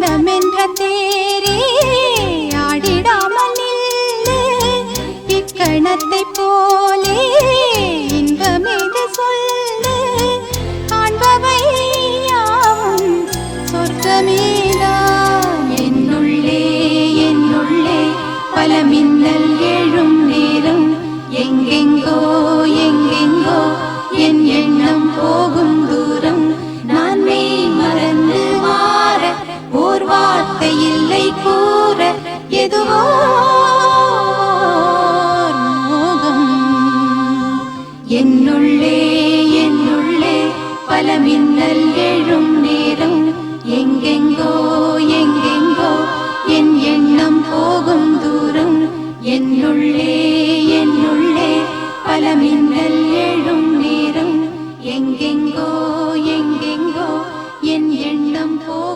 மனமென்ற தேரே ஆடிடாமல் நில்லு இக்கணத்தை போலே இன்பமேது சொல்லு காண்பவை யாவும் சொர்க்கமேதான் என்னுள்ளே என்னுள்ளே பல மின்னல் எழும் நேரம் எங்கெங்கோ எங்கெங்கோ என் எண்ணம் போகும் தூரம் நான் மெய் மறந்து மாற ஓர் வார்த்தை இல்லை கூற எதுவோ மோகம் என்னுள்ளே என்னுள்ளே பல மின்னல் எழும் நேரம் எங்கெங்கோ எங்கெங்கோ என் எண்ணம் போகும் தூரம் என்னுள்ளே